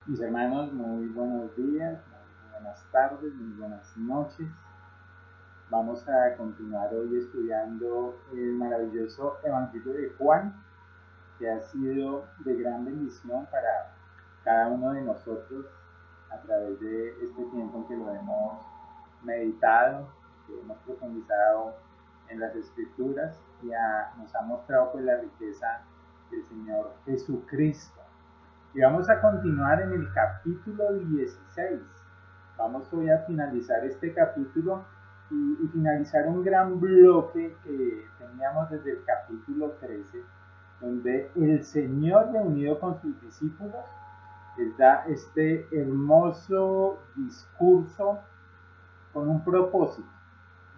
Mis hermanos, muy buenos días, muy buenas tardes, muy buenas noches. Vamos a continuar hoy estudiando el maravilloso Evangelio de Juan, que ha sido de gran bendición para cada uno de nosotros a través de este tiempo en que lo hemos meditado, que hemos profundizado en las Escrituras y nos ha mostrado pues la riqueza del Señor Jesucristo. Y vamos a continuar en el capítulo 16. Vamos hoy a finalizar este capítulo y finalizar un gran bloque que teníamos desde el capítulo 13, donde el Señor reunido con sus discípulos les da este hermoso discurso con un propósito,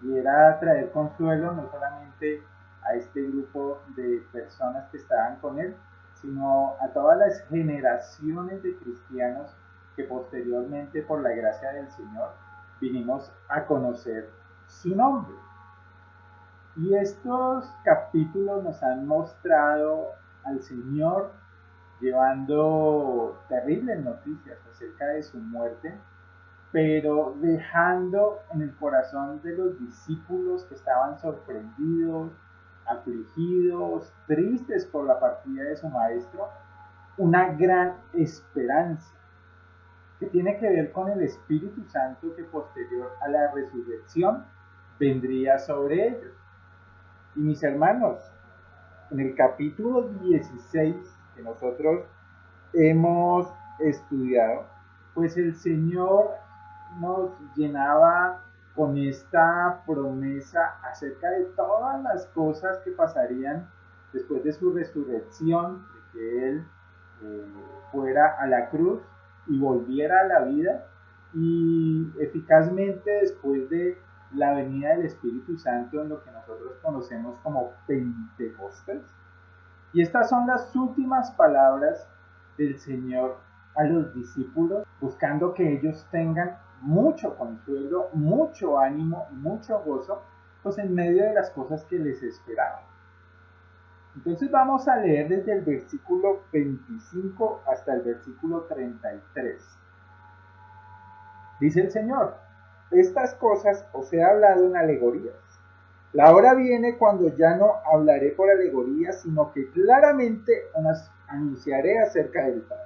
y era traer consuelo no solamente a este grupo de personas que estaban con él, sino a todas las generaciones de cristianos que posteriormente, por la gracia del Señor, vinimos a conocer su nombre. Y estos capítulos nos han mostrado al Señor llevando terribles noticias acerca de su muerte, pero dejando en el corazón de los discípulos que estaban sorprendidos, afligidos, tristes por la partida de su maestro, una gran esperanza que tiene que ver con el Espíritu Santo que posterior a la resurrección vendría sobre ellos. Y mis hermanos, en el capítulo 16 que nosotros hemos estudiado, pues el Señor nos llenaba con esta promesa acerca de todas las cosas que pasarían después de su resurrección, de que Él fuera a la cruz y volviera a la vida, y eficazmente después de la venida del Espíritu Santo en lo que nosotros conocemos como Pentecostés. Y estas son las últimas palabras del Señor a los discípulos, buscando que ellos tengan mucho consuelo, mucho ánimo, mucho gozo, pues en medio de las cosas que les esperaban. Entonces vamos a leer desde el versículo 25 hasta el versículo 33. Dice el Señor: estas cosas os he hablado en alegorías. La hora viene cuando ya no hablaré por alegorías, sino que claramente os anunciaré acerca del Padre.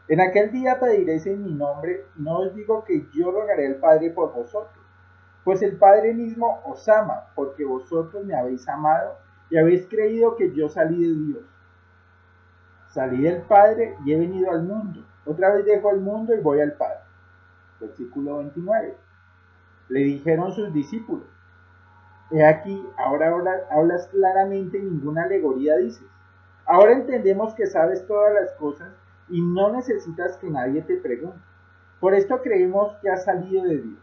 En aquel día pediréis en mi nombre, y no os digo que yo rogaré al Padre por vosotros, pues el Padre mismo os ama, porque vosotros me habéis amado y habéis creído que yo salí de Dios. Salí del Padre y he venido al mundo. Otra vez dejo el mundo y voy al Padre. Versículo 29. Le dijeron sus discípulos: he aquí, ahora hablas claramente, ninguna alegoría dices. Ahora entendemos que sabes todas las cosas y no necesitas que nadie te pregunte. Por esto creemos que has salido de Dios.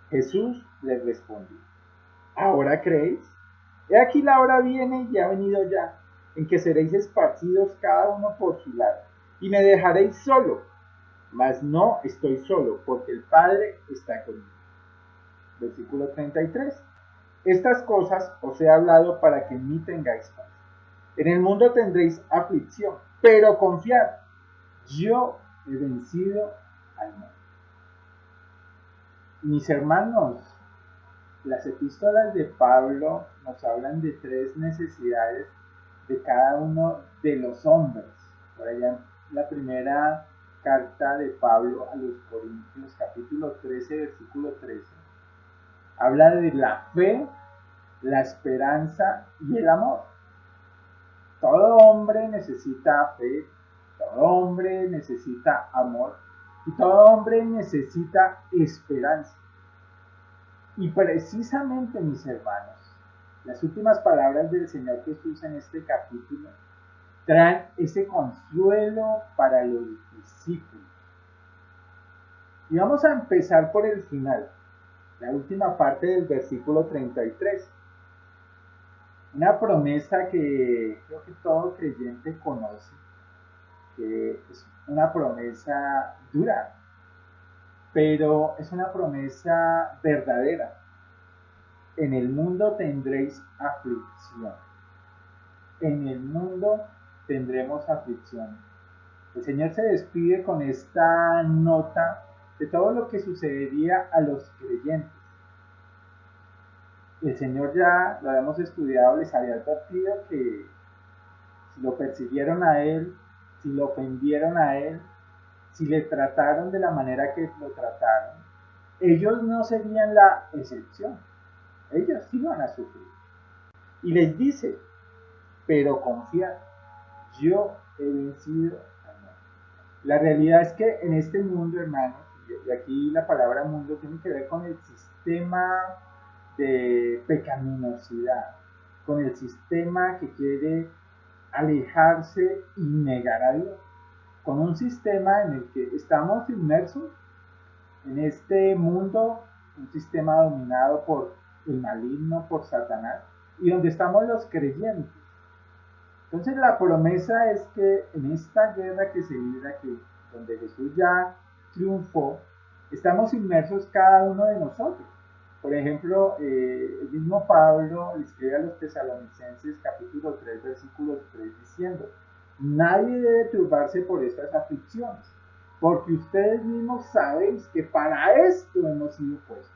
Jesús les respondió: ¿ahora creéis? He aquí la hora viene y ha venido ya, en que seréis esparcidos cada uno por su lado, y me dejaréis solo, mas no estoy solo, porque el Padre está conmigo. Versículo 33. Estas cosas os he hablado para que en mí tengáis paz. En el mundo tendréis aflicción, pero confiad, yo he vencido al mundo. Mis hermanos, las epístolas de Pablo nos hablan de tres necesidades de cada uno de los hombres. Por allá, la primera carta de Pablo a los Corintios, capítulo 13, versículo 13, habla de la fe, la esperanza y el amor. Todo hombre necesita fe, todo hombre necesita amor y todo hombre necesita esperanza. Y precisamente, mis hermanos, las últimas palabras del Señor Jesús en este capítulo traen ese consuelo para los discípulos. Y vamos a empezar por el final, la última parte del versículo 33. Una promesa que creo que todo creyente conoce, que es una promesa dura, pero es una promesa verdadera. En el mundo tendréis aflicción. En el mundo tendremos aflicción. El Señor se despide con esta nota de todo lo que sucedería a los creyentes. El Señor, ya lo habíamos estudiado, les había advertido que si lo persiguieron a Él, si lo ofendieron a Él, si le trataron de la manera que lo trataron, ellos no serían la excepción. Ellos sí van a sufrir. Y les dice, pero confiad, yo he vencido al mundo. La realidad es que en este mundo, hermanos, y aquí la palabra mundo tiene que ver con el sistema de pecaminosidad, con el sistema que quiere alejarse y negar a Dios, con un sistema en el que estamos inmersos en este mundo, un sistema dominado por el maligno, por Satanás, y donde estamos los creyentes. Entonces la promesa es que en esta guerra que se libra, que donde Jesús ya triunfó, estamos inmersos cada uno de nosotros. Por ejemplo, el mismo Pablo le escribe a los tesalonicenses capítulo 3, versículo 3, diciendo, nadie debe turbarse por estas aflicciones, porque ustedes mismos sabéis que para esto hemos sido puestos.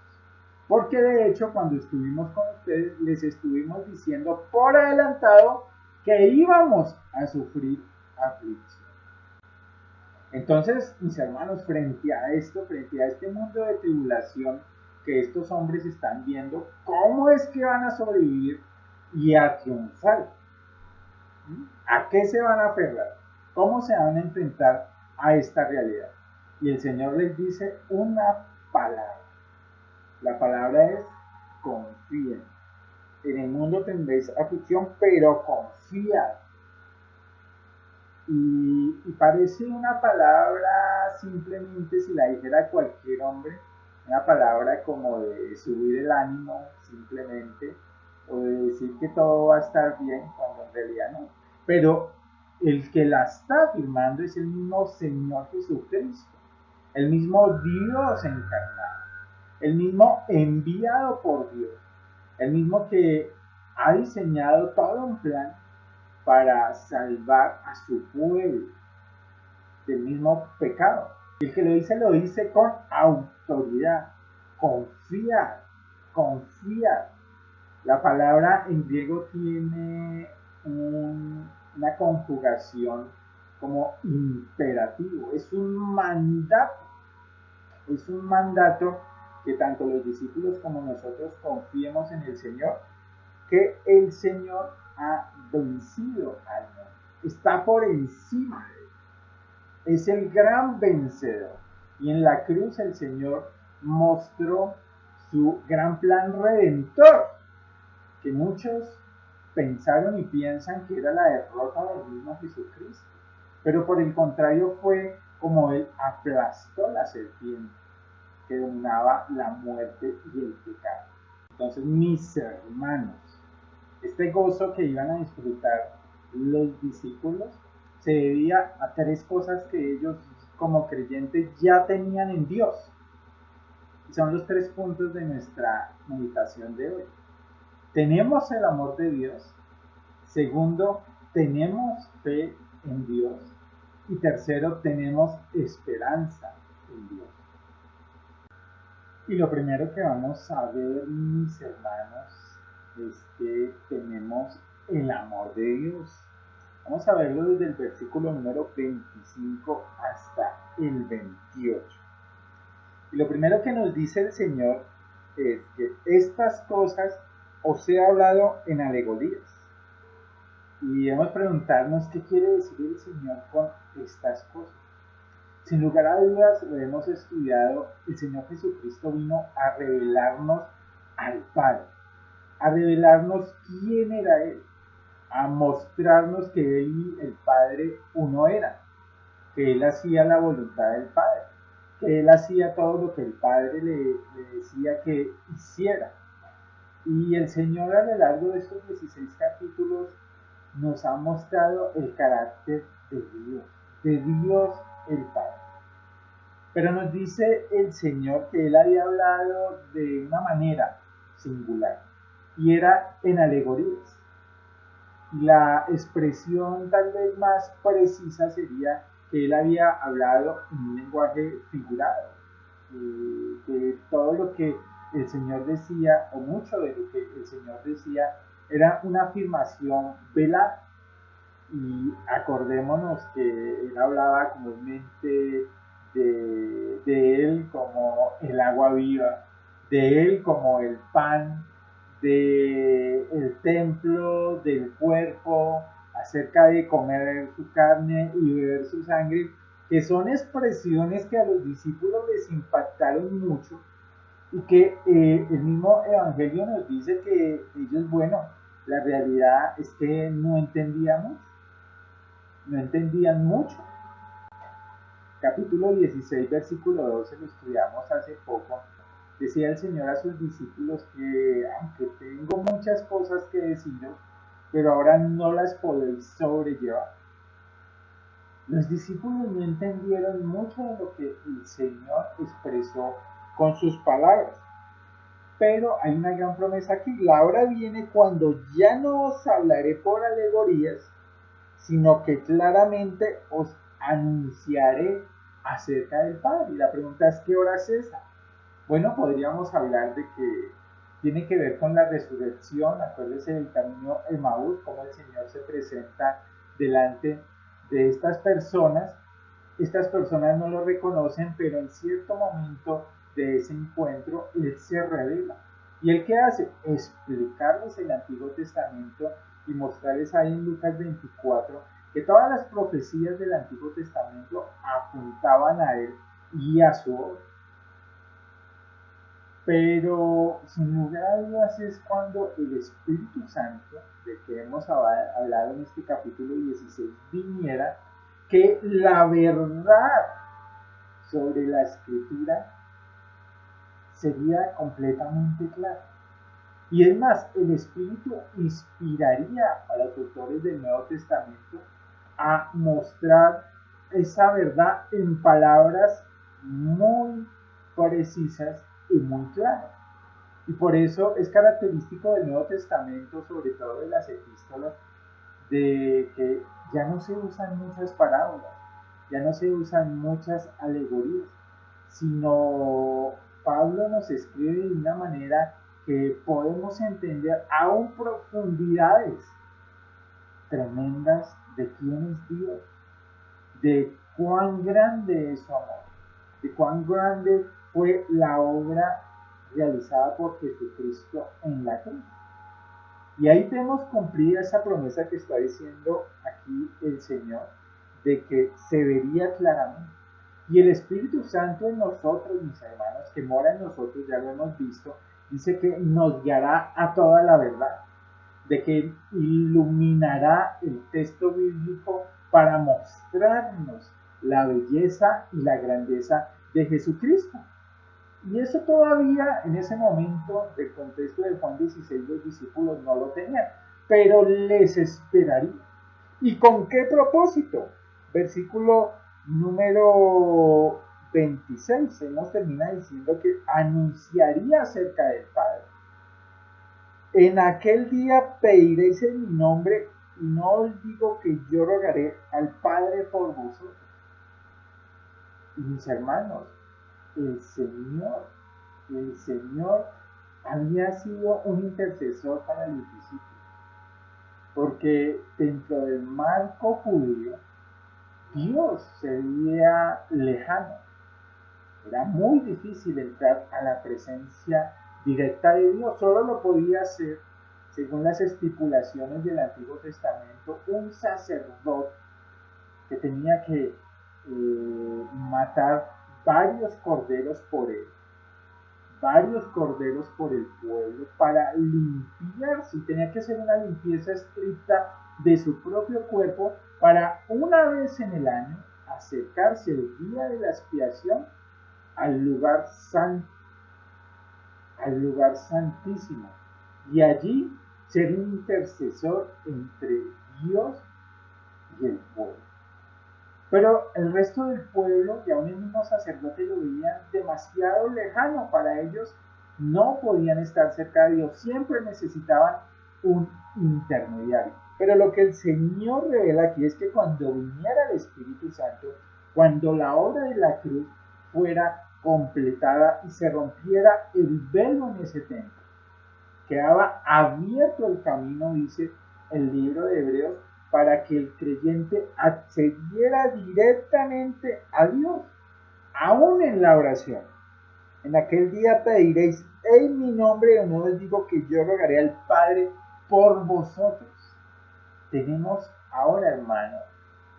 Porque de hecho, cuando estuvimos con ustedes, les estuvimos diciendo por adelantado que íbamos a sufrir aflicción. Entonces, mis hermanos, frente a esto, frente a este mundo de tribulación que estos hombres están viendo, ¿cómo es que van a sobrevivir y a triunfar? ¿A qué se van a aferrar? ¿Cómo se van a enfrentar a esta realidad? Y el Señor les dice una palabra. La palabra es confíen. En el mundo tendréis aflicción, pero confía. Y parece una palabra, simplemente si la dijera cualquier hombre, una palabra como de subir el ánimo simplemente, o de decir que todo va a estar bien, cuando en realidad no. Pero el que la está afirmando es el mismo Señor Jesucristo, el mismo Dios encarnado, el mismo enviado por Dios, el mismo que ha diseñado todo un plan para salvar a su pueblo del mismo pecado. El que lo dice con autoridad. Confía, confía. La palabra en griego tiene una conjugación como imperativo. Es un mandato. Es un mandato que tanto los discípulos como nosotros confiemos en el Señor, que el Señor ha vencido al mundo. Está por encima de él. Es el gran vencedor. Y en la cruz el Señor mostró su gran plan redentor, que muchos pensaron y piensan que era la derrota del mismo Jesucristo. Pero por el contrario fue como él aplastó la serpiente que dominaba la muerte y el pecado. Entonces, mis hermanos, este gozo que iban a disfrutar los discípulos se debía a tres cosas que ellos como creyentes ya tenían en Dios. Y son los tres puntos de nuestra meditación de hoy. Tenemos el amor de Dios. Segundo, tenemos fe en Dios. Y tercero, tenemos esperanza en Dios. Y lo primero que vamos a ver, mis hermanos, es que tenemos el amor de Dios. Vamos a verlo desde el versículo número 25 hasta el 28. Y lo primero que nos dice el Señor es que estas cosas os he hablado en alegorías. Y debemos preguntarnos qué quiere decir el Señor con estas cosas. Sin lugar a dudas, lo hemos estudiado, el Señor Jesucristo vino a revelarnos al Padre, a revelarnos quién era Él, a mostrarnos que Él y el Padre uno eran, que Él hacía la voluntad del Padre, que Él hacía todo lo que el Padre le decía que hiciera. Y el Señor a lo largo de estos 16 capítulos nos ha mostrado el carácter de Dios el Padre. Pero nos dice el Señor que Él había hablado de una manera singular y era en alegorías. La expresión tal vez más precisa sería que él había hablado en un lenguaje figurado, que todo lo que el Señor decía, o mucho de lo que el Señor decía, era una afirmación velada. Y acordémonos que él hablaba comúnmente de él como el agua viva, de él como el pan, de el templo, del cuerpo, acerca de comer su carne y beber su sangre, que son expresiones que a los discípulos les impactaron mucho y que el mismo Evangelio nos dice que ellos, bueno, la realidad es que no entendían mucho. Capítulo 16, versículo 12, lo estudiamos hace poco. Decía el Señor a sus discípulos que aunque tengo muchas cosas que deciros, pero ahora no las podéis sobrellevar. Los discípulos no entendieron mucho de lo que el Señor expresó con sus palabras. Pero hay una gran promesa aquí. La hora viene cuando ya no os hablaré por alegorías, sino que claramente os anunciaré acerca del Padre. Y la pregunta es, ¿qué hora es esa? Bueno, podríamos hablar de que tiene que ver con la resurrección. Acuérdense del camino Emaús, cómo el Señor se presenta delante de estas personas. Estas personas no lo reconocen, pero en cierto momento de ese encuentro, Él se revela. ¿Y Él qué hace? Explicarles el Antiguo Testamento y mostrarles ahí en Lucas 24 que todas las profecías del Antiguo Testamento apuntaban a Él y a su obra. Pero sin lugar a dudas es cuando el Espíritu Santo, de que hemos hablado en este capítulo 16, viniera, que la verdad sobre la Escritura sería completamente clara. Y es más, el Espíritu inspiraría a los autores del Nuevo Testamento a mostrar esa verdad en palabras muy precisas y muy claras. Y por eso es característico del Nuevo Testamento, sobre todo de las epístolas, de que ya no se usan muchas parábolas, ya no se usan muchas alegorías, sino Pablo nos escribe de una manera que podemos entender aún profundidades tremendas de quién es Dios, de cuán grande es su amor, de cuán grande fue la obra realizada por Jesucristo en la cruz. Y ahí vemos cumplida esa promesa que está diciendo aquí el Señor, de que se vería claramente. Y el Espíritu Santo en nosotros, mis hermanos, que mora en nosotros, ya lo hemos visto, dice que nos guiará a toda la verdad, de que iluminará el texto bíblico para mostrarnos la belleza y la grandeza de Jesucristo. Y eso todavía en ese momento del contexto de Juan 16 los discípulos no lo tenían, pero les esperaría. ¿Y con qué propósito? Versículo número 26, se nos termina diciendo que anunciaría acerca del Padre. En aquel día pediréis en mi nombre, y no os digo que yo rogaré al Padre por vosotros. Y mis hermanos, el Señor había sido un intercesor para los discípulos, porque dentro del marco judío, Dios se veía lejano. Era muy difícil entrar a la presencia directa de Dios. Solo lo podía hacer, según las estipulaciones del Antiguo Testamento, un sacerdote que tenía que matar varios corderos por él, varios corderos por el pueblo, para limpiarse. Tenía que hacer una limpieza estricta de su propio cuerpo para una vez en el año acercarse el día de la expiación al lugar santísimo, y allí ser un intercesor entre Dios y el pueblo. Pero el resto del pueblo y aún el mismo sacerdote lo veían demasiado lejano para ellos. No podían estar cerca de Dios, siempre necesitaban un intermediario. Pero lo que el Señor revela aquí es que cuando viniera el Espíritu Santo, cuando la obra de la cruz fuera completada y se rompiera el velo en ese templo, quedaba abierto el camino, dice el libro de Hebreos, para que el creyente accediera directamente a Dios, aún en la oración. En aquel día pediréis en mi nombre, de nuevo les digo que yo rogaré al Padre por vosotros. Tenemos ahora, hermano,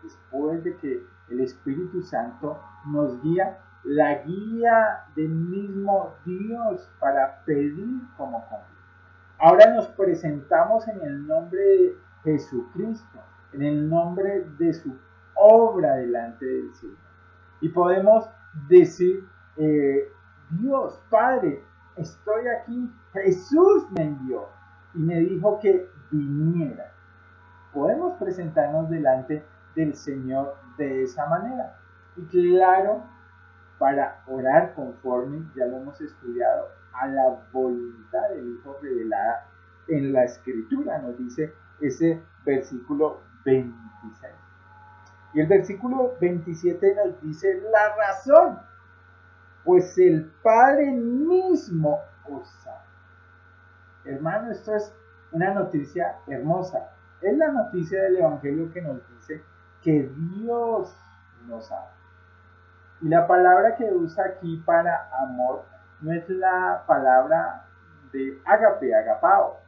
después de que el Espíritu Santo nos guía, la guía del mismo Dios para pedir como conviene. Ahora nos presentamos en el nombre de Jesucristo, en el nombre de su obra delante del Señor. Y podemos decir, Dios Padre, estoy aquí, Jesús me envió y me dijo que viniera. Podemos presentarnos delante del Señor de esa manera. Y claro, para orar conforme, ya lo hemos estudiado, a la voluntad del Hijo revelada en la Escritura, nos dice ese versículo 26. Y el versículo 27 nos dice la razón, pues el Padre mismo os ama. Hermano, esto es una noticia hermosa. Es la noticia del Evangelio que nos dice que Dios nos ama. Y la palabra que usa aquí para amor no es la palabra de agape, agapao.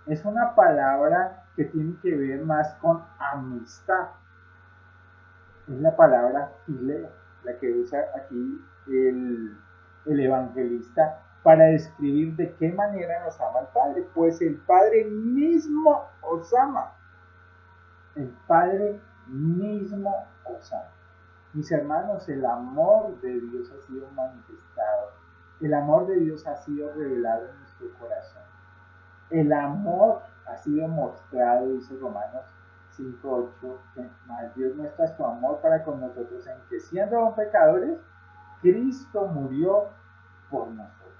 Es una palabra que tiene que ver más con amistad. Es la palabra fileo, la que usa aquí el evangelista para describir de qué manera nos ama el Padre. Pues el Padre mismo os ama. El Padre mismo os ama. Mis hermanos, el amor de Dios ha sido manifestado. El amor de Dios ha sido revelado en nuestro corazón. El amor ha sido mostrado, dice Romanos 5:8, que más Dios muestra su amor para con nosotros en que siendo aún pecadores, Cristo murió por nosotros.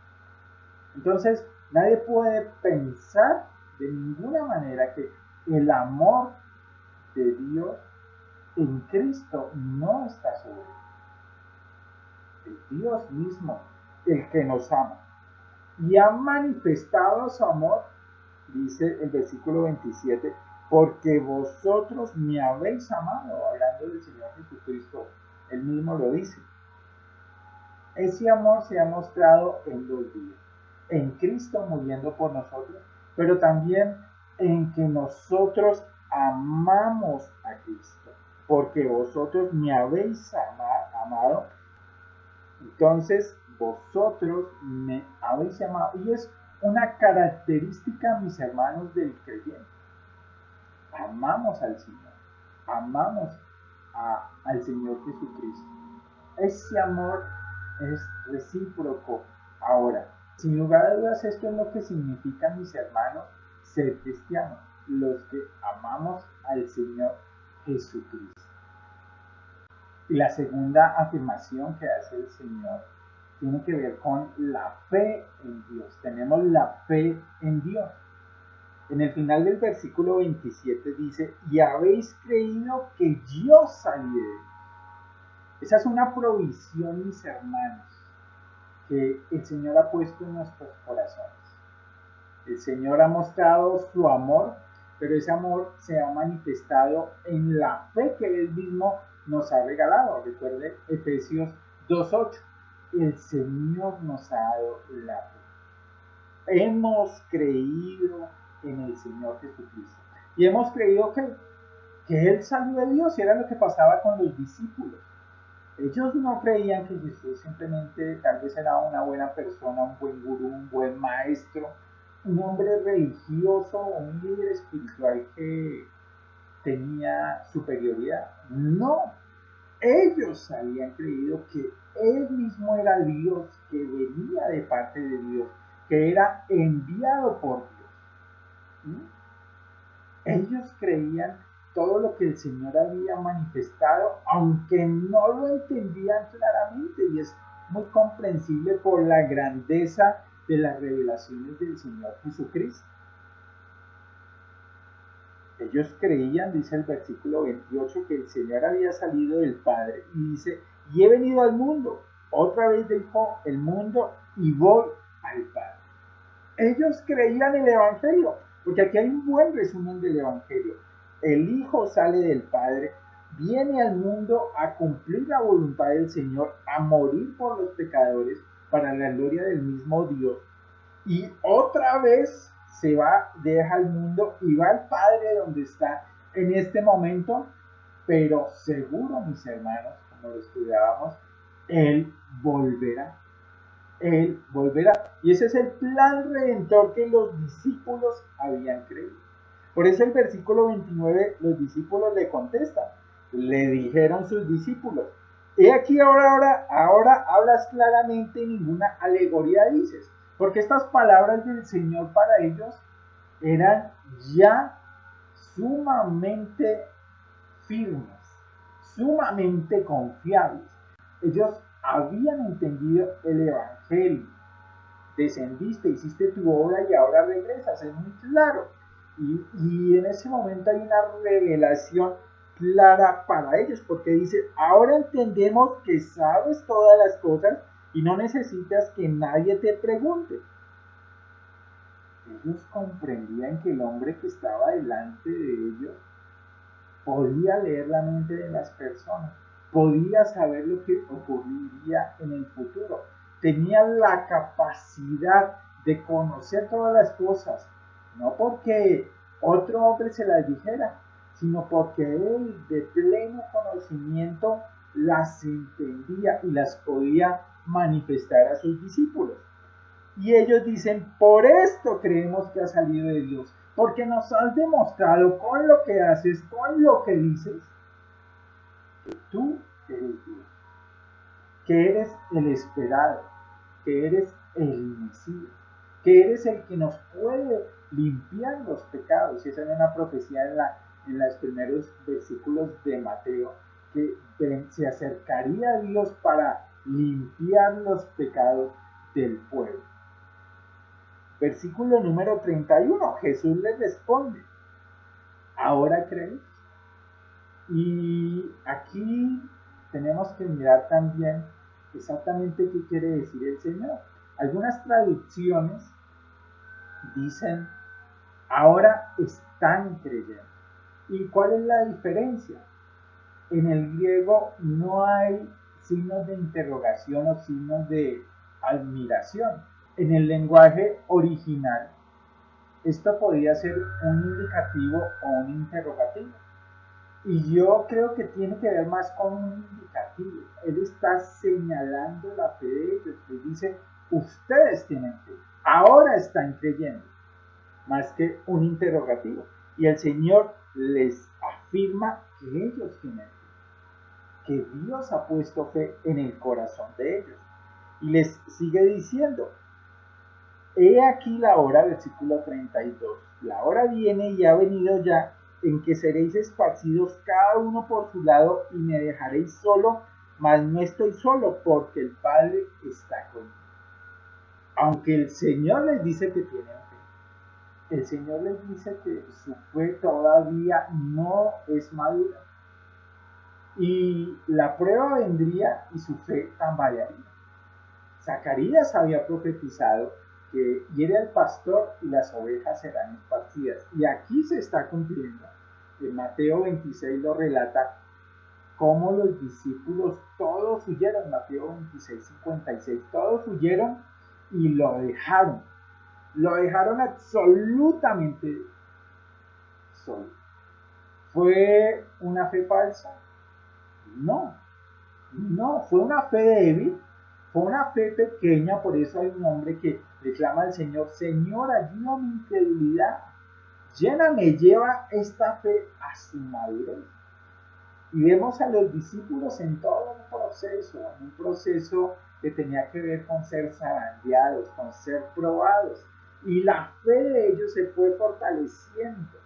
Entonces, nadie puede pensar de ninguna manera que el amor de Dios en Cristo no está sobre él. Es Dios mismo el que nos ama y ha manifestado su amor, dice el versículo 27, porque vosotros me habéis amado, hablando del Señor Jesucristo, él mismo lo dice. Ese amor se ha mostrado en dos días, en Cristo muriendo por nosotros, pero también en que nosotros amamos a Cristo, porque vosotros me habéis amado, entonces vosotros me habéis amado. Y es una característica, mis hermanos, del creyente. Amamos al Señor, amamos al Señor Jesucristo. Ese amor es recíproco. Ahora, sin lugar a dudas, esto es lo que significa, mis hermanos, ser cristianos, los que amamos al Señor Jesucristo. Y la segunda afirmación que hace el Señor tiene que ver con la fe en Dios. Tenemos la fe en Dios. En el final del versículo 27 dice, y habéis creído que yo salí de Dios. Esa es una provisión, mis hermanos, que el Señor ha puesto en nuestros corazones. El Señor ha mostrado su amor, pero ese amor se ha manifestado en la fe que Él mismo nos ha regalado. Recuerden Efesios 2:8. El Señor nos ha dado la fe. Hemos creído en el Señor Jesucristo. Y hemos creído que Él salió de Dios, y era lo que pasaba con los discípulos. Ellos no creían que Jesús simplemente tal vez era una buena persona, un buen gurú, un buen maestro, un hombre religioso, un líder espiritual que tenía superioridad. No, ellos habían creído que Él mismo era Dios, que venía de parte de Dios, que era enviado por Dios. Ellos creían todo lo que el Señor había manifestado, aunque no lo entendían claramente, y es muy comprensible por la grandeza de las revelaciones del Señor Jesucristo. Ellos creían, dice el versículo 28, que el Señor había salido del Padre y dice, y he venido al mundo. Otra vez dijo el mundo y voy al Padre. Ellos creían el Evangelio, porque aquí hay un buen resumen del Evangelio. El Hijo sale del Padre, viene al mundo a cumplir la voluntad del Señor, a morir por los pecadores para la gloria del mismo Dios. Y otra vez se va, deja el mundo y va al Padre donde está en este momento, pero seguro, mis hermanos, como lo estudiábamos, Él volverá. Él volverá. Y ese es el plan redentor que los discípulos habían creído. Por eso el versículo 29, los discípulos le contestan. Le dijeron sus discípulos, he aquí ahora hablas claramente y ninguna alegoría dices. Porque estas palabras del Señor para ellos eran ya sumamente firmes, sumamente confiables. Ellos habían entendido el Evangelio. Descendiste, hiciste tu obra y ahora regresas. Es muy claro. Y en ese momento hay una revelación clara para ellos, porque dice, ahora entendemos que sabes todas las cosas y no necesitas que nadie te pregunte. Ellos comprendían que el hombre que estaba delante de ellos podía leer la mente de las personas, podía saber lo que ocurriría en el futuro, tenía la capacidad de conocer todas las cosas, no porque otro hombre se las dijera, sino porque él de pleno conocimiento las entendía y las podía manifestar a sus discípulos. Y ellos dicen, por esto creemos que ha salido de Dios, porque nos has demostrado con lo que haces, con lo que dices, que tú eres Dios, que eres el esperado, que eres el Mesías, que eres el que nos puede limpiar los pecados. Y esa es una profecía en los primeros versículos de Mateo, que se acercaría a Dios para limpiar los pecados del pueblo. Versículo número 31, Jesús les responde, ¿ahora creéis? Y aquí tenemos que mirar también exactamente qué quiere decir el Señor. Algunas traducciones dicen, ahora están creyendo. ¿Y cuál es la diferencia? En el griego no hay signos de interrogación o signos de admiración. En el lenguaje original, esto podía ser un indicativo o un interrogativo. Y yo creo que tiene que ver más con un indicativo. Él está señalando la fe de ellos. Él dice, ustedes tienen fe, ahora están creyendo, más que un interrogativo. Y el Señor les afirma que ellos tienen fe, que Dios ha puesto fe en el corazón de ellos. Y les sigue diciendo, he aquí la hora, versículo 32, la hora viene y ha venido ya, en que seréis esparcidos cada uno por su lado y me dejaréis solo, mas no estoy solo porque el Padre está conmigo. Aunque el Señor les dice que tienen fe, el Señor les dice que su fe todavía no es madura y la prueba vendría y su fe tambalearía. Zacarías había profetizado que hiere al pastor y las ovejas serán esparcidas. Y aquí se está cumpliendo. En Mateo 26 lo relata cómo los discípulos todos huyeron. Mateo 26, 56. Todos huyeron y lo dejaron. Lo dejaron absolutamente solo. ¿Fue una fe falsa? No. No, fue una fe débil. Fue una fe pequeña, por eso hay un hombre que le clama al Señor, Señor, ayuda mi incredulidad, lléname, lleva esta fe a su madurez. Y vemos a los discípulos en todo un proceso que tenía que ver con ser zarandeados, con ser probados. Y la fe de ellos se fue fortaleciendo.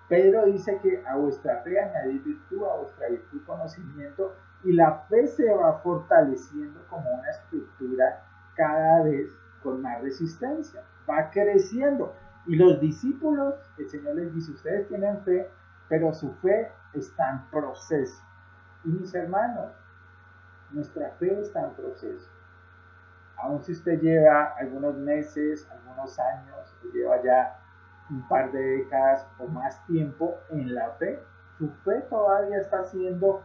Pedro dice que a vuestra fe añadid virtud, a vuestra virtud conocimiento, y la fe se va fortaleciendo como una estructura cada vez con más resistencia, va creciendo. Y los discípulos, el Señor les dice, ustedes tienen fe, pero su fe está en proceso. Y mis hermanos, nuestra fe está en proceso. Aun si usted lleva algunos meses, algunos años, o lleva ya un par de décadas o más tiempo en la fe, su fe todavía está siendo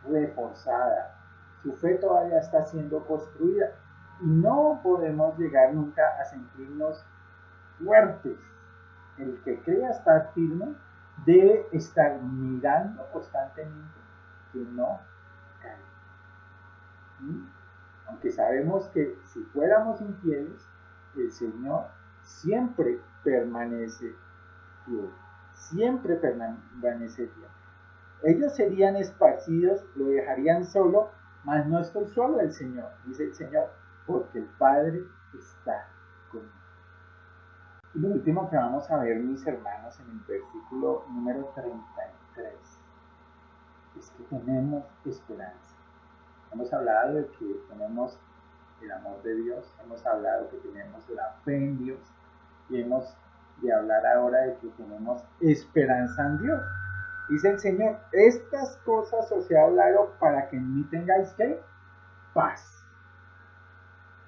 reforzada, su fe todavía está siendo construida y no podemos llegar nunca a sentirnos fuertes. El que crea estar firme debe estar mirando constantemente que no caiga. Aunque sabemos que si fuéramos infieles, el Señor siempre permanece fiel, siempre permanece fiel. Ellos serían esparcidos, lo dejarían solo, mas no estoy solo el Señor, dice el Señor, porque el Padre está conmigo. Y lo último que vamos a ver, mis hermanos, en el versículo número 33, es que tenemos esperanza. Hemos hablado de que tenemos el amor de Dios, hemos hablado que tenemos la fe en Dios y hemos de hablar ahora de que tenemos esperanza en Dios. Dice el Señor, estas cosas os he hablado para que en mí tengáis ¿qué? Paz.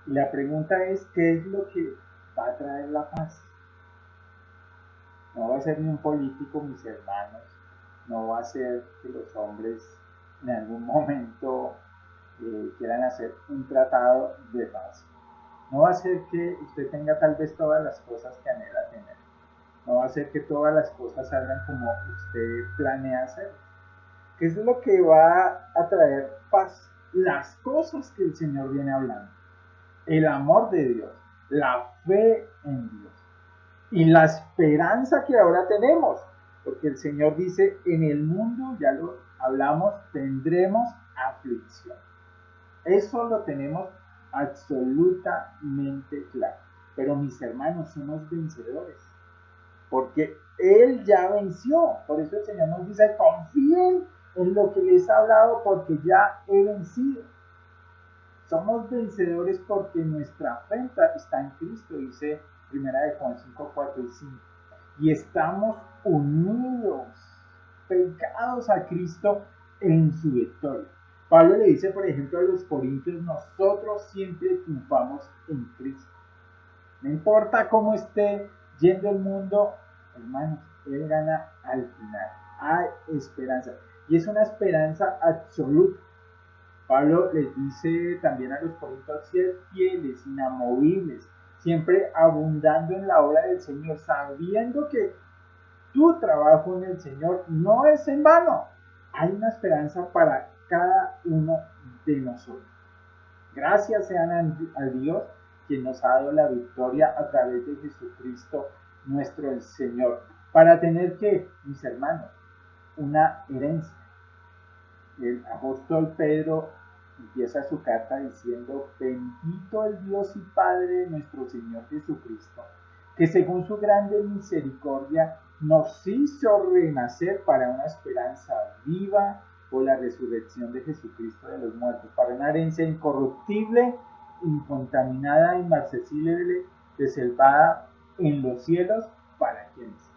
Y la pregunta es, ¿qué es lo que va a traer la paz? No va a ser ni un político, mis hermanos, no va a ser que los hombres en algún momento quieran hacer un tratado de paz. No va a ser que usted tenga tal vez todas las cosas que anhela tener. No va a ser que todas las cosas salgan como usted planea hacer. ¿Qué es lo que va a traer paz? Las cosas que el Señor viene hablando. El amor de Dios, la fe en Dios y la esperanza que ahora tenemos. Porque el Señor dice, en el mundo, ya lo hablamos, tendremos aflicción. Eso lo tenemos absolutamente claro. Pero mis hermanos, somos vencedores. Porque Él ya venció. Por eso el Señor nos dice, confíen en lo que les ha hablado porque ya he vencido. Somos vencedores porque nuestra fe está en Cristo, dice 1 Juan 5, 4 y 5. Y estamos unidos, pegados a Cristo en su victoria. Pablo le dice, por ejemplo, a los corintios, nosotros siempre triunfamos en Cristo. No importa cómo esté yendo el mundo, hermanos, Él gana al final. Hay esperanza. Y es una esperanza absoluta. Pablo les dice también a los corintios, ser fieles, inamovibles, siempre abundando en la obra del Señor, sabiendo que tu trabajo en el Señor no es en vano. Hay una esperanza para cada uno de nosotros. Gracias sean a Dios quien nos ha dado la victoria a través de Jesucristo nuestro Señor. Para tener que, mis hermanos, una herencia. El apóstol Pedro empieza su carta diciendo, bendito el Dios y Padre de nuestro Señor Jesucristo, que según su grande misericordia nos hizo renacer para una esperanza viva por la resurrección de Jesucristo de los muertos, para una herencia incorruptible, incontaminada, inmarcesible, reservada en los cielos, ¿para quiénes?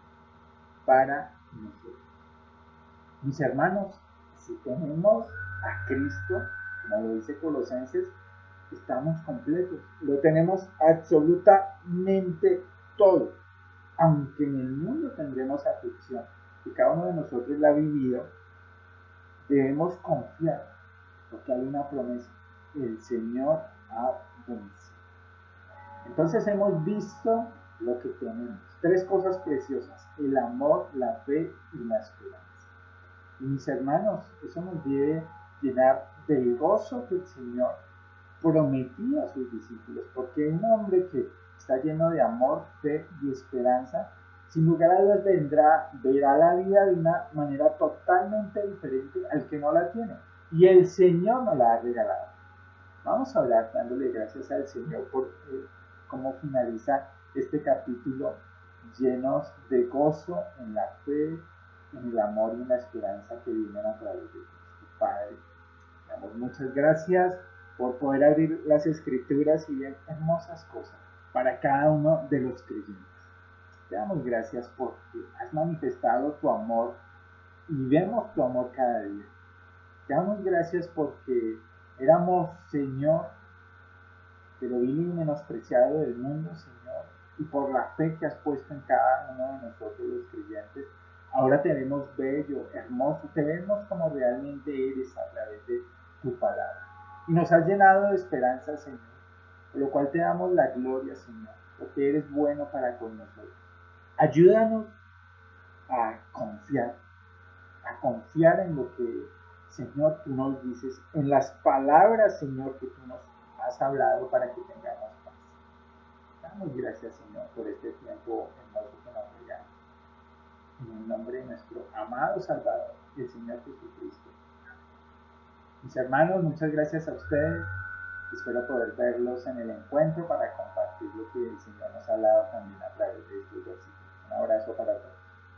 Para nosotros. Mis hermanos, si tenemos a Cristo, como lo dice Colosenses, estamos completos, lo tenemos absolutamente todo, aunque en el mundo tendremos aflicción, y cada uno de nosotros la ha vivido, debemos confiar, porque hay una promesa, el Señor ha vencido. Entonces hemos visto lo que tenemos, tres cosas preciosas, el amor, la fe y la esperanza. Y mis hermanos, eso nos debe llenar del gozo que el Señor prometió a sus discípulos, porque un hombre que está lleno de amor, fe y esperanza, sin lugar a dudas verá la vida de una manera totalmente diferente al que no la tiene. Y el Señor nos la ha regalado. Vamos a hablar dándole gracias al Señor por cómo finaliza este capítulo llenos de gozo en la fe, en el amor y en la esperanza que vienen a través de Cristo. Padre, damos muchas gracias por poder abrir las escrituras y ver hermosas cosas para cada uno de los creyentes. Te damos gracias porque has manifestado tu amor y vemos tu amor cada día. Te damos gracias porque éramos, Señor, pero vil y menospreciado del mundo, Señor, y por la fe que has puesto en cada uno de nosotros los creyentes, ahora te vemos bello, hermoso, te vemos como realmente eres a través de tu palabra. Y nos has llenado de esperanza, Señor, por lo cual te damos la gloria, Señor, porque eres bueno para con nosotros. Ayúdanos a confiar en lo que, Señor, tú nos dices, en las palabras, Señor, que tú nos has hablado para que tengamos paz. Damos gracias, Señor, por este tiempo hermoso que nos regalas. En el nombre de nuestro amado Salvador, el Señor Jesucristo. Mis hermanos, muchas gracias a ustedes. Espero poder verlos en el encuentro para compartir lo que el Señor nos ha hablado también a través de estos versículos. Un abrazo para todos.